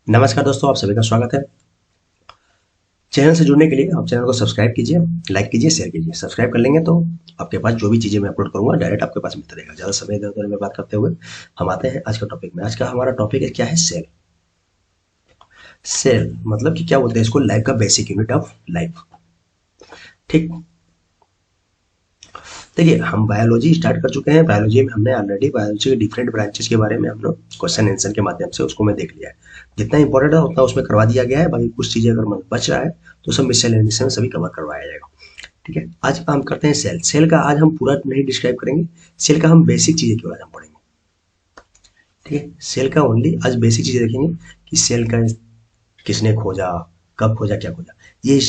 नमस्कार दोस्तों, आप सभी का स्वागत है। चैनल से जुड़ने के लिए आप चैनल को सब्सक्राइब कीजिए, लाइक कीजिए, शेयर कीजिए। सब्सक्राइब कर लेंगे तो आपके पास जो भी चीज़ें मैं अपलोड करूंगा डायरेक्ट आपके पास मिलता रहेगा। ज़्यादा समय इधर उधर में बात करते हुए हम आते हैं आज के टॉपिक में। आज का हमारा टॉपिक है क्या है, सेल। सेल मतलब कि क्या बोलते हैं इसको, लाइफ का बेसिक यूनिट ऑफ लाइफ। ठीक, देखिए हम बायोलॉजी स्टार्ट कर चुके हैं। बायोलॉजी में हमने ऑलरेडी बायोलॉजी के डिफरेंट ब्रांचेस के बारे में हम लोग क्वेश्चन आंसर के माध्यम से उसको मैं देख लिया है। जितना इंपॉर्टेंट है उतना उसमें करवा दिया गया है। बाकी कुछ चीज़ें अगर बच रहा है तो सब मिसलेनियस में सभी कवर करवाया जाएगा। ठीक है, आज हम करते हैं सेल। सेल का आज हम पूरा नहीं डिस्क्राइब करेंगे, सेल का हम बेसिक चीज़ें केवल आज हम पढ़ेंगे। ठीक है, सेल का ओनली आज बेसिक चीज़ें देखेंगे कि सेल का किसने खोजा, कब खोजा, क्या खोजा। ये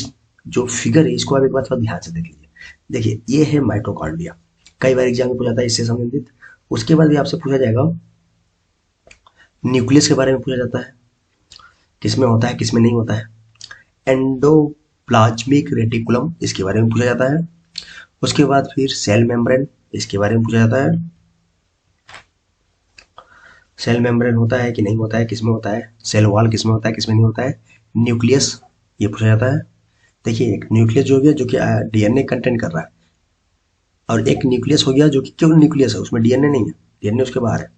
जो फिगर है इसको आप एक बार थोड़ा ध्यान से देख लीजिए। देखिए ये है माइटोकॉन्ड्रिया। कई बार एग्जाम में पूछा जाता है इससे संबंधित। उसके बाद भी आपसे पूछा जाएगा न्यूक्लियस के बारे में पूछा जाता है, किसमें होता है किसमें नहीं होता है। एंडोप्लाज्मिक रेटिकुलम इसके बारे में पूछा जाता है। उसके बाद फिर सेल मेम्ब्रेन इसके बारे में पूछा जाता है। सेल मेम्ब्रेन होता है कि नहीं होता है, किसमें होता है। सेल वॉल किसमें होता है किसमें नहीं होता है। न्यूक्लियस ये पूछा जाता है। देखिए एक न्यूक्लियस जो हो गया जो कि डीएनए कंटेंट कर रहा है, और एक न्यूक्लियस हो गया जो कि केवल न्यूक्लियस है, उसमें डीएनए नहीं है, डीएनए उसके बाहर है।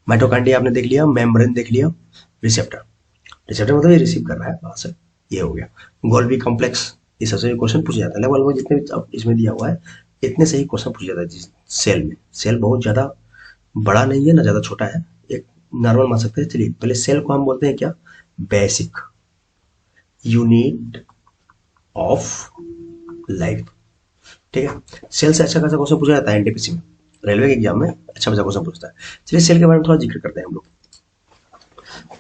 माइटोकॉन्ड्रिया आपने देख लिया, मेम्ब्रेन देख लिया, रिसेप्टर। रिसेप्टर मतलब ये रिसीव कर रहा है वहां से, ये हो गया। गोल्गी कॉम्प्लेक्स, ये सबसे क्वेश्चन पूछा जाता है लेवल में जितने भी अब इसमें दिया हुआ है, इतने से ही क्वेश्चन पूछा जाता है जिस सेल में। सेल बहुत ज्यादा बड़ा नहीं है ना ज्यादा छोटा है, एक नॉर्मल मान सकते हैं। चलिए पहले सेल को हम बोलते हैं क्या, बेसिक यूनिट ऑफ लाइफ। ठीक है, सेल से अच्छा खासा क्वेश्चन पूछा जाता है एनटीपीसी में, रेलवे के एग्जाम में अच्छा खासा क्वेश्चन पूछता है। चलिए सेल के बारे में थोड़ा जिक्र करते हैं हम लोग।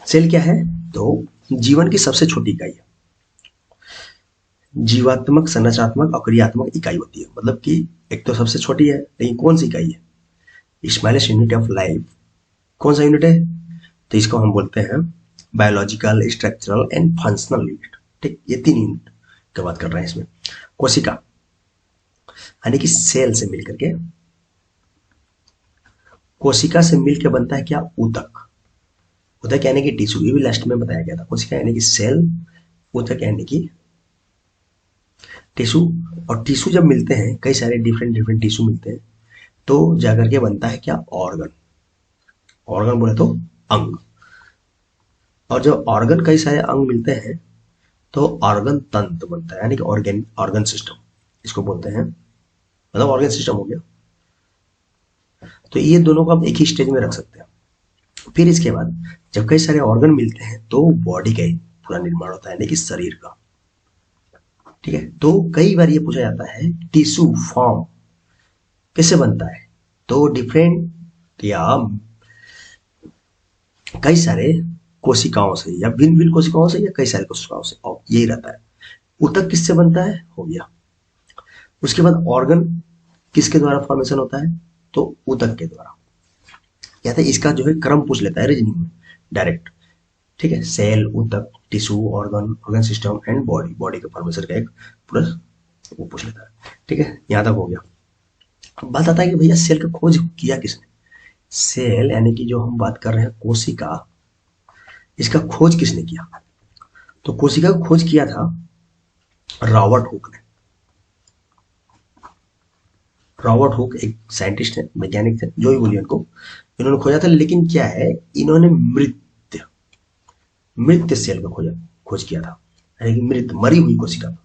सेल क्या है, तो जीवन की सबसे छोटी इकाई है। जीवात्मक, संरचनात्मक और क्रियात्मक इकाई होती है। मतलब कि एक तो सबसे छोटी है, लेकिन कौन सी इकाई है, स्मॉलेस्ट यूनिट ऑफ लाइफ। कौन सा यूनिट है, तो इसको हम बोलते हैं biological, structural and functional unit. ठीक, ये तीन यूनिट की बात कर रहे हैं इसमें। कोशिका यानी कि सेल से मिलकर के, कोशिका से मिलकर बनता है क्या, ऊतक। ऊतक यानी कि टिश्यू, ये भी लास्ट में बताया गया था। कोशिका यानी कि सेल, ऊतक यानी कि टिश्यू। और टिश्यू जब मिलते हैं, कई सारे डिफरेंट डिफरेंट टिश्यू मिलते हैं, तो जाकर के बनता है क्या, ऑर्गन। ऑर्गन बोले तो अंग। और जब ऑर्गन कई सारे अंग मिलते हैं तो ऑर्गन तंत्र बनता है, यानी कि ऑर्गन ऑर्गन सिस्टम इसको बोलते हैं। मतलब ऑर्गन सिस्टम हो गया। तो ये दोनों को आप एक ही स्टेज में रख सकते हैं। फिर इसके बाद जब कई सारे ऑर्गन मिलते हैं तो बॉडी का ही पूरा निर्माण होता है, यानी कि शरीर का। ठीक है, तो कई बार ये पूछा जाता है टिश्यू फॉर्म कैसे बनता है, तो डिफरेंट या कई सारे कोशिकाओं से या भिन्न भिन्न कोशिकाओं से या कई सारे कोशिकाओं से, और यही रहता है। ऊतक किससे बनता है, हो गया। उसके बाद ऑर्गन किसके द्वारा फॉर्मेशन होता है, तो ऊतक के द्वारा। या तो इसका जो है क्रम पूछ लेता है रीजनिंग में डायरेक्ट। ठीक है, सेल, ऊतक, tissue, organ, organ system and body. Body के फॉर्मेशन का एक पूरा वो पूछ लेता है। ठीक है, यहाँ तक हो गया। अब बात आता है कि भैया सेल का खोज किया किसने। सेल यानी कि जो हम बात कर रहे हैं कोशिका, इसका खोज किसने किया, तो कोशिका का खोज किया था रॉबर्ट हुक ने। रॉबर्ट हुक एक साइंटिस्ट है, वैज्ञानिक थे, जो भी बोलिए उनको, इन्होंने खोजा था। लेकिन क्या है, इन्होंने मृत मृत सेल का खोज किया था, यानी कि मृत मरी हुई कोशिका का।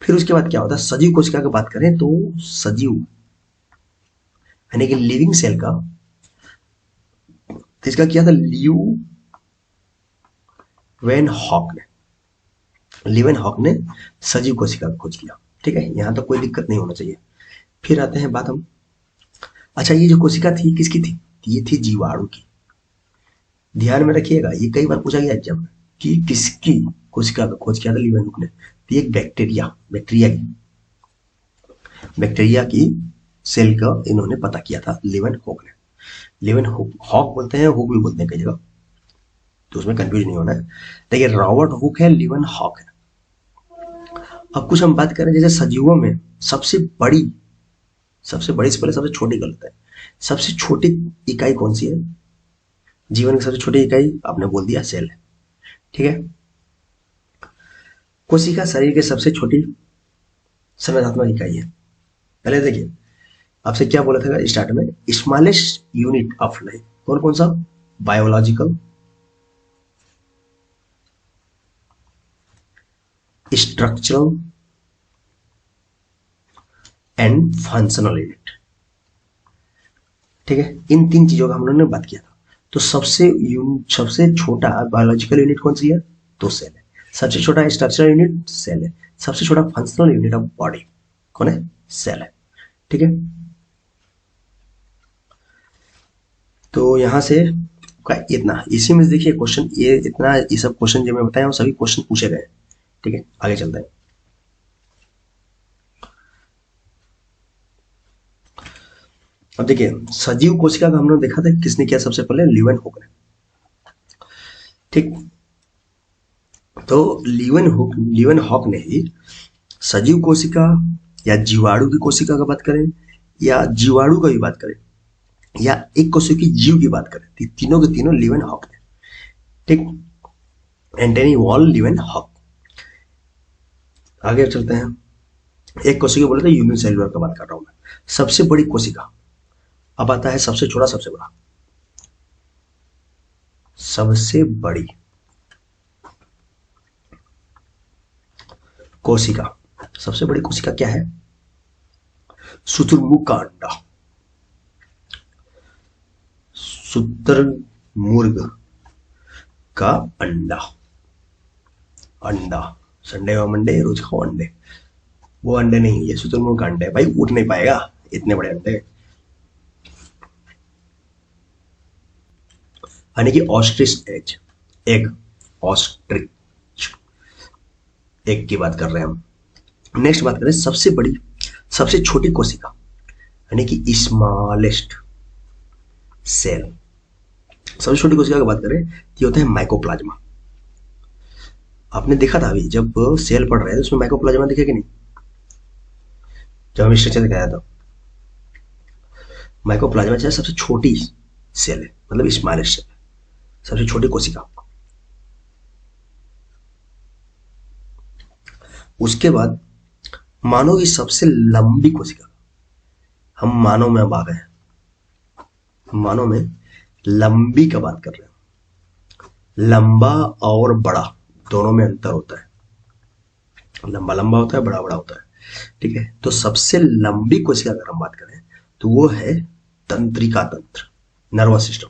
फिर उसके बाद क्या होता है, सजीव कोशिका की बात करें तो सजीव यानी कि लिविंग सेल का, तो इसका किया था लियू वेन हॉक ने। लिवेन हॉक ने सजीव कोशिका का खोज किया। ठीक है, यहां तक कोई दिक्कत नहीं होना चाहिए। फिर आते हैं बात हम, अच्छा ये जो कोशिका थी किसकी थी, ये थी जीवाणु की। ध्यान में रखिएगा, ये कई बार पूछा गया एग्जाम में कि किसकी कोशिका का खोज किया था लिवेन हुक ने, तो ये बैक्टीरिया बैक्टीरिया की सेल का इन्होंने पता किया था लिवेन हुक ने। लिवेन हुक, हॉक बोलते हैं, हुक भी बोलते हैं कई जगह, तो उसमें कंफ्यूज नहीं होना है। देखिए रॉबर्ट हुक है, लिवेन हॉक है। अब कुछ हम बात करें जैसे सजीवों में सबसे बड़ी से पहले सबसे छोटी कर लेते हैं। सबसे छोटी इकाई कौन सी है, जीवन की सबसे छोटी इकाई आपने बोल दिया सेल है। ठीक है। कोशिका शरीर की सबसे छोटी संरचनात्मक इकाई है। पहले देखिए आपसे क्या बोला था स्टार्ट में, स्मॉलेस्ट यूनिट ऑफ लाइफ कौन कौन सा, biological, structural and functional unit. ठीक है, इन तीन चीजों का हम लोगों ने बात किया था। तो सबसे छोटा बायोलॉजिकल यूनिट कौन सी है, तो सेल है। सबसे छोटा स्ट्रक्चरल यूनिट सेल है। सबसे छोटा फंक्शनल यूनिट ऑफ बॉडी कौन है, सेल है। ठीक है, तो यहां से इतना, इसी में देखिए क्वेश्चन, ये इतना, ये सब क्वेश्चन जो मैं बताया वो सभी क्वेश्चन पूछे गए। ठीक है, आगे चलते हैं। अब देखिए सजीव कोशिका का हम लोग देखा था किसने किया सबसे पहले, लीवेनहुक ने। ठीक, तो लीवेनहॉक ने ही सजीव कोशिका या जीवाणु की कोशिका का बात करें, या जीवाणु का भी बात करें, या एक कोशिकीय जीव की बात करें, तो तीनों के तीनों लीवेनहॉक ने। ठीक, एंटनी वॉल लीवेनहॉक। आगे चलते हैं। एक कोशिका बोले तो यूनिसेल्युलर का बात कर रहा हूं मैं। सबसे बड़ी कोशिका, अब आता है सबसे छोटा सबसे बड़ा। सबसे बड़ी कोशिका, सबसे बड़ी कोशिका क्या है, शुतुरमुर्ग का अंडा। शुतुरमुर्ग का अंडा। अंडा, संडे और मंडे रोज खाओ अंडे, वो अंडे नहीं है, शुतुरमुर्ग का अंडे। भाई उठ नहीं पाएगा इतने बड़े अंडे। यानी कि ostrich as, egg, ostrich egg की बात कर रहे हैं हम। नेक्स्ट बात करें सबसे बड़ी, सबसे छोटी कोशिका, यानी कि स्मॉलेस्ट सेल। सबसे छोटी कोशिका की बात करें तो ये होता है माइकोप्लाज्मा। आपने देखा था अभी जब सेल पढ़ रहे थे उसमें माइकोप्लाज्मा दिखे कि नहीं, जब हमें स्ट्रक्चर दिखाया था। माइकोप्लाज्मा चाहे सबसे छोटी सेल है, मतलब स्मॉलेस्ट सेल, सबसे छोटी कोशिका। उसके बाद मानव की सबसे लंबी कोशिका, हम मानव में अब आ गए, मानव में लंबी का बात कर रहे हैं। लंबा और बड़ा दोनों में अंतर होता है, लंबा लंबा होता है, बड़ा बड़ा होता है। ठीक है, तो सबसे लंबी कोशिका अगर हम बात करें तो वो है तंत्रिका तंत्र, नर्वस सिस्टम।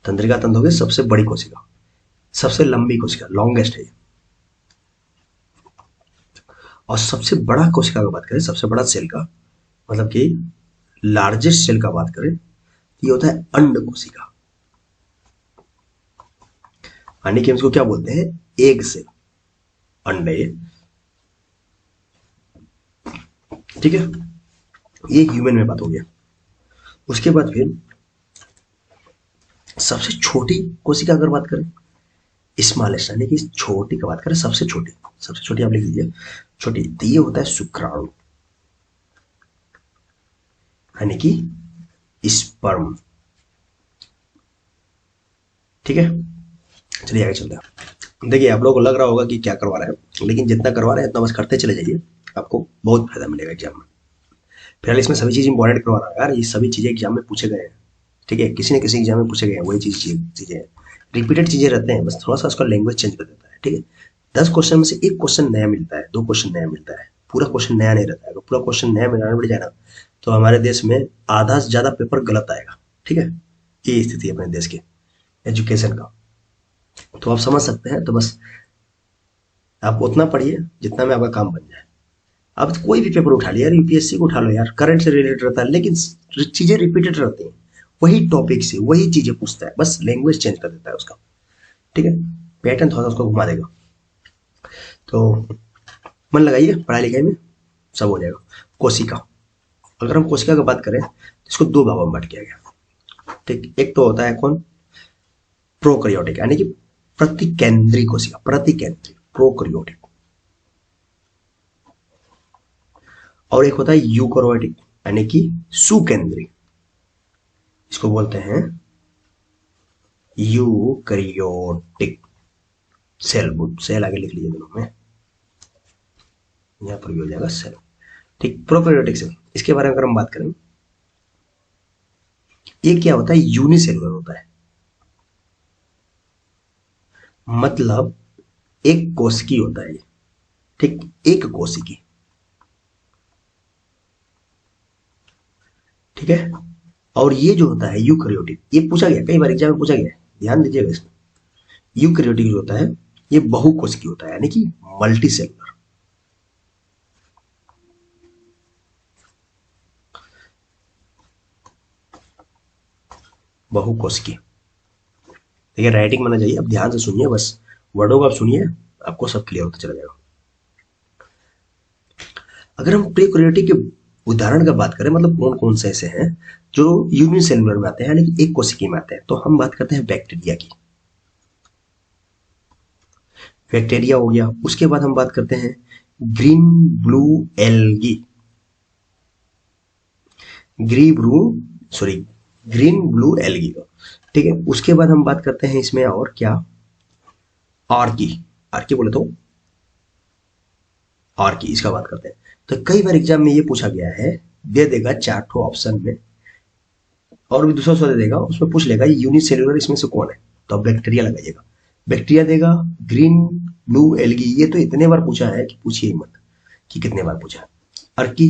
तंत्रिका तंत्र हो गया सबसे बड़ी कोशिका, सबसे लंबी कोशिका, लॉन्गेस्ट है। और सबसे बड़ा कोशिका का बात करें, सबसे बड़ा सेल का मतलब कि लार्जेस्ट सेल का बात करें तो ये होता है अंड कोशिका, यानी कि हम इसको क्या बोलते हैं, एग सेल, अंडे। ठीक है, ये ह्यूमन में बात हो गया। उसके बाद फिर सबसे छोटी कोशिका अगर बात करें, स्मॉलेस्ट, यानी कि छोटी का बात करें, सबसे छोटी, सबसे छोटी आप लिख लीजिए छोटी, तो ये होता है शुक्राणु, यानी कि स्पर्म। ठीक है, चलिए आगे चलते हैं। देखिए आप लोगों को लग रहा होगा कि क्या करवा रहे हैं, लेकिन जितना करवा रहे हैं इतना बस करते चले जाइए, आपको बहुत फायदा मिलेगा एग्जाम में। फिलहाल इसमें सभी चीज़ इंपॉर्टेंट करवा रहा है यार, ये सभी चीज़ें एग्जाम में पूछे गए हैं। ठीक है, किसी न किसी एग्जाम में पूछे गए हैं, वही चीज़ें रिपीटेड चीज़ें रहते हैं, बस थोड़ा सा उसका लैंग्वेज चेंज कर देता है। ठीक है, 10 क्वेश्चन में से एक क्वेश्चन नया मिलता है, 2 क्वेश्चन नया मिलता है, पूरा क्वेश्चन नया नहीं रहता है। अगर पूरा क्वेश्चन नया मिलाना पड़ जाए ना तो हमारे देश में आधा से ज्यादा पेपर गलत आएगा। ठीक है, ये स्थिति है अपने देश के एजुकेशन का। तो आप समझ सकते हैं, तो बस आप उतना पढ़िए जितना में आपका काम बन जाए। आप कोई भी पेपर उठा लिया यार, यूपीएससी को उठा लो यार, करंट से रिलेटेड रहता है, लेकिन चीजें रिपीटेड रहती हैं, वही टॉपिक से वही चीजें पूछता है, बस लैंग्वेज चेंज कर देता है उसका। ठीक है, पैटर्न थोड़ा सा उसको घुमा देगा। तो मन लगाइए पढ़ाई लिखाई में, सब हो जाएगा। कोशिका, अगर हम कोशिका की बात करें तो इसको 2 भागों में बांट किया गया। ठीक, एक तो होता है कौन, प्रोकैरियोटिक, यानी कि प्रतिकेंद्री कोशिका, प्रतिकेंद्री प्रोकैरियोटिक, और एक होता है यूकैरियोटिक, यानी कि सुकेंद्री। इसको बोलते हैं यूकैरियोटिक सेल। सेल आगे लिख लीजिए दोनों में, यहाँ पर भी हो जाएगा सेल। ठीक, प्रोकैरियोटिक सेल, इसके बारे में अगर हम बात करें, ये क्या होता है, यूनिसेलुलर होता है। मतलब एक कोशिकी होता है ये, ठीक, एक कोशिकी, ठीक है। और ये जो होता है यूकैरियोटिक, ये पूछा गया कई बार एग्जाम में, पूछा गया है, ध्यान दीजिएगा इसमें। यूकैरियोटिक जो होता है ये बहुकोशिकीय होता है, यानी कि मल्टी सेलुलर। बहुकोशिकीय, देखिए राइटिंग माना चाहिए, अब ध्यान से सुनिए, बस वर्डों को आप सुनिए, आपको सब क्लियर होता चला जाएगा। अगर हम प्रोकैरियोटिक के उदाहरण का बात करें, मतलब कौन कौन से ऐसे हैं जो यूनिसेलुलर में आते हैं, यानी कि एक कोशिकी में आते हैं, तो हम बात करते हैं बैक्टीरिया की। बैक्टीरिया हो गया, उसके बाद हम बात करते हैं green blue algae, green blue algae का, ठीक है। उसके बाद हम बात करते हैं इसमें और क्या, आर्की, आर्की बोले तो आर्की, इसका बात करते हैं। तो कई बार एग्जाम में ये पूछा गया है, दे देगा 4 ठो ऑप्शन में, और भी दूसरा दे देगा, उसमें पूछ लेगा यूनिसेलुलर इसमें से कौन है, तो आप बैक्टीरिया लगाइएगा। बैक्टीरिया देगा, ग्रीन ब्लू एल्गी, ये तो इतने बार पूछा है कि पूछिए ही मत कि कितने बार पूछा है। अर्की,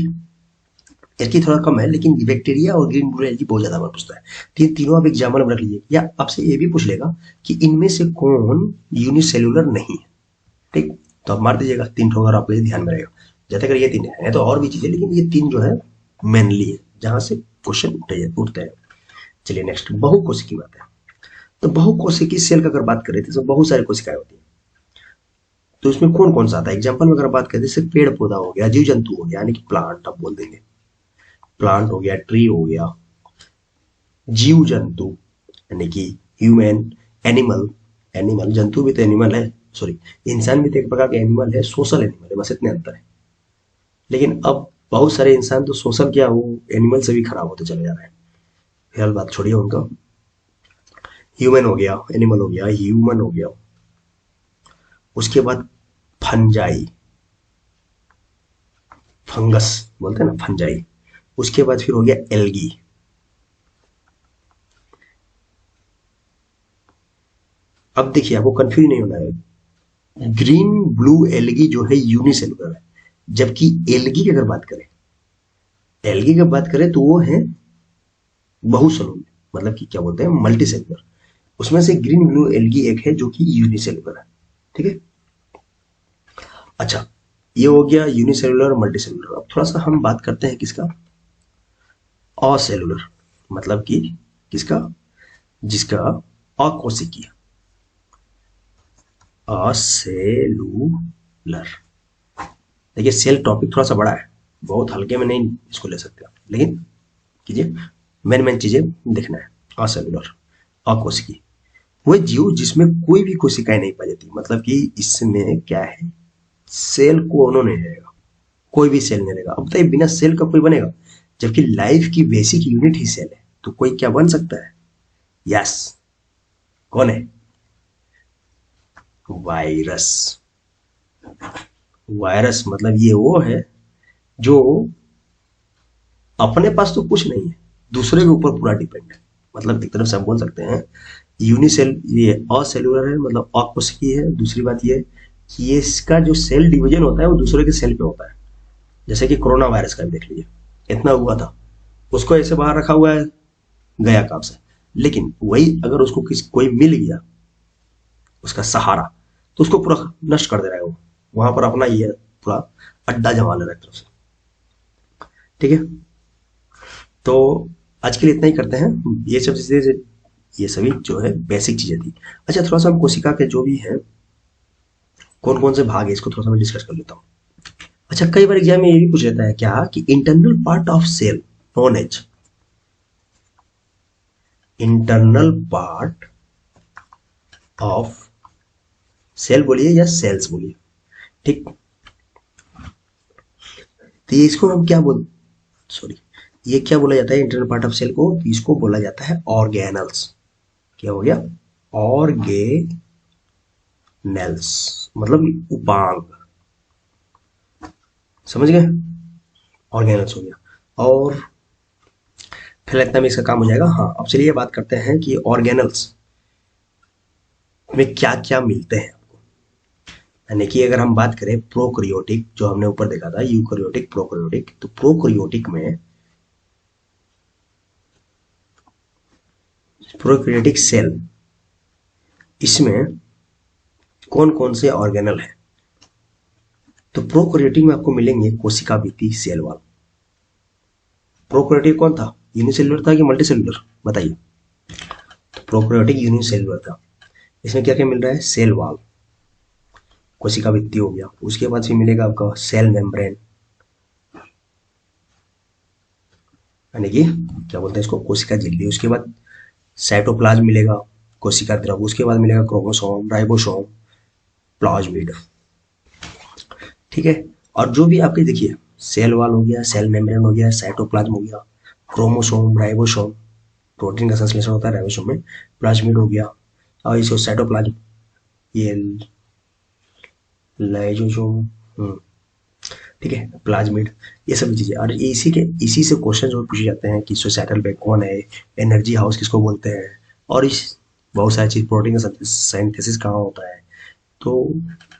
अर्की थोड़ा कम है, लेकिन बैक्टीरिया और ग्रीन ब्लू एल्गी बहुत ज्यादा बार पूछता है। तो ये तीनों आप एग्जाम्पल में रख लीजिए, या आपसे ये भी पूछ लेगा कि इनमें से कौन यूनिसेलुलर नहीं है, ठीक, तो आप मार दीजिएगा 3 ठो, अगर आपको ये ध्यान में रहेगा। जैसे अगर ये 3 है तो और भी चीजें, लेकिन ये 3 जो है मेनली है जहां से क्वेश्चन उठते हैं। चलिए नेक्स्ट, बहुकोशिकीय बात है। तो बहुकोशिकीय सेल का अगर बात करें तो बहुत सारी कोशिकाएं होती हैं, तो इसमें कौन कौन सा आता है, एग्जाम्पल में अगर बात करें, जैसे पेड़ पौधा हो गया, जीव जंतु हो गया, यानी कि प्लांट आप बोल देंगे, प्लांट हो गया, ट्री हो गया, जीव जंतु यानी कि ह्यूमन, एनिमल, एनिमल जंतु भी तो एनिमल है, सॉरी इंसान भी तो एक प्रकार के एनिमल है, सोशल एनिमल है, बस इतने अंतर है। लेकिन अब बहुत सारे इंसान तो सोशल क्या, वो एनिमल से भी खराब होते चले जा रहे हैं, फिलहाल बात छोड़िए उनका। ह्यूमन हो गया, एनिमल हो गया, ह्यूमन हो गया, उसके बाद फंजाई, फंगस बोलते हैं ना, फंजाई। उसके बाद फिर हो गया एल्गी, अब देखिए आपको कंफ्यूज नहीं होना है, ग्रीन ब्लू एल्गी जो है यूनिसेलुलर है, जबकि एल्गी की अगर बात करें, एल्गी की बात करें तो वो है बहुसेलुलर, मतलब कि क्या बोलते हैं, मल्टी सेलुलर। उसमें से ग्रीन ब्लू एल्गी एक है जो कि यूनिसेलुलर है, ठीक है। अच्छा, ये हो गया यूनिसेलुलर और मल्टी सेलुलर। अब थोड़ा सा हम बात करते हैं किसका, असेलुलर, मतलब कि किसका, जिसका अकोशिकीय, असेलुलर। देखिए सेल टॉपिक थोड़ा सा बड़ा है, बहुत हल्के में नहीं इसको ले सकते आप, लेकिन कीजिए, मेन मेन चीजें देखना है। असेलुलर, अकोशिकीय, वह जीव जिसमें कोई भी कोशिकाएं नहीं पाई जाती, मतलब कि इसमें क्या है, सेल को उन्होंने नहीं रहेगा, कोई भी सेल नहीं रहेगा। अब बताइए बिना सेल का कोई बनेगा, जबकि लाइफ की बेसिक यूनिट ही सेल है, तो कोई क्या बन सकता है, यस, कौन है, वायरस। वायरस मतलब ये वो है जो अपने पास तो कुछ नहीं है, दूसरे के ऊपर पूरा डिपेंड है। मतलब एक तरफ से हम बोल सकते हैं यूनिसेल, ये असेलुलर है, मतलब अकोशिकीय है। दूसरी बात ये कि ये इसका जो सेल डिवीजन होता है वो दूसरे के सेल पे होता है, जैसे कि कोरोना वायरस का भी देख लीजिए, इतना हुआ था, उसको ऐसे बाहर रखा हुआ है, गया काम से, लेकिन वही अगर उसको कोई मिल गया उसका सहारा, तो उसको पूरा नष्ट कर दे रहा है वो, वहां पर अपना ये पूरा अड्डा जमा ले रहा है एक तरफ से, ठीक है। तो आज के लिए इतना ही करते हैं, ये सब चीजें, ये सभी जो है बेसिक चीजें थी। अच्छा थोड़ा सा हम कोशिका के जो भी है कौन कौन से भाग है इसको थोड़ा सा मैं डिस्कस कर लेता हूँ। अच्छा कई बार एग्जाम में ये भी पूछ लेता है क्या कि internal part of cell known as, internal part of cell बोलिए या सेल्स बोलिए, ठीक। तो ये इसको हम क्या बोल, सॉरी, ये क्या बोला जाता है इंटरनल पार्ट ऑफ सेल को? इसको बोला जाता है ऑर्गेनल्स। क्या हो गया? ऑर्गेनेल्स, मतलब उपांग। समझ गए? ऑर्गेनल्स हो गया। और फिर इतना में इसका काम हो जाएगा। हाँ, अब चलिए बात करते हैं कि ऑर्गेनल्स में क्या क्या मिलते हैं आपको। यानी कि अगर हम बात करें प्रोकैरियोटिक, जो हमने ऊपर देखा था यूकैरियोटिक प्रोकैरियोटिक, तो प्रोकैरियोटिक में प्रोकैरियोटिक सेल, इसमें कौन कौन से ऑर्गेनल हैं? तो प्रोकैरियोटिक में आपको मिलेंगे कोशिका भित्ति सेल वॉल। प्रोकैरियोटिक कौन था? यूनिसेल्युलर था कि मल्टीसेल्युलर? बताइए। तो प्रोकैरियोटिक यूनिसेल्युलर था। इसमें क्या क्या मिल रहा है? सेल वॉल, कोशिका भित्ति हो गया। उसके बाद फिर मिलेगा आपका सेल मेम्ब्रेन, यानी कि क्या बोलते हैं इसको, कोशिका झिल्ली। उसके बाद साइटोप्लाज्म मिलेगा, कोशिका द्रव। उसके बाद मिलेगा क्रोमोसोम, राइबोसोम, प्लाज्मिड। ठीक है। और जो भी आपके देखिए, सेल वॉल हो गया, सेल मेम्ब्रेन हो गया, साइटोप्लाज्म हो गया, क्रोमोसोम, राइबोसोम, प्रोटीन का संश्लेषण होता है राइबोसोम में, प्लाज्मिड हो गया, और इसको साइटोप्लाज्म, ये लाइसोसोम, ठीक है, प्लाज्मिड, ये सभी चीजें। और इसी से क्वेश्चन जो पूछे जाते हैं कि सोसाइटल बैग कौन है, एनर्जी हाउस किसको बोलते हैं, और इस बहुत सारी चीज, प्रोटीन का सिंथेसिस कहाँ होता है। तो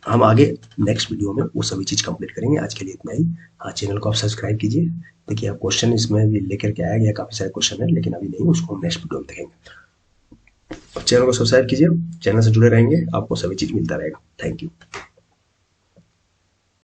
हम आगे नेक्स्ट वीडियो में वो सभी चीज कंप्लीट करेंगे। आज के लिए इतना ही। हाँ, चैनल को आप सब्सक्राइब कीजिए। देखिए, आप क्वेश्चन इसमें लेकर के आया गया, काफी सारे क्वेश्चन है, लेकिन अभी नहीं, उसको हम नेक्स्ट वीडियो में देखेंगे। चैनल को सब्सक्राइब कीजिए, चैनल से जुड़े रहेंगे, आपको सभी चीज मिलता रहेगा। Thank you.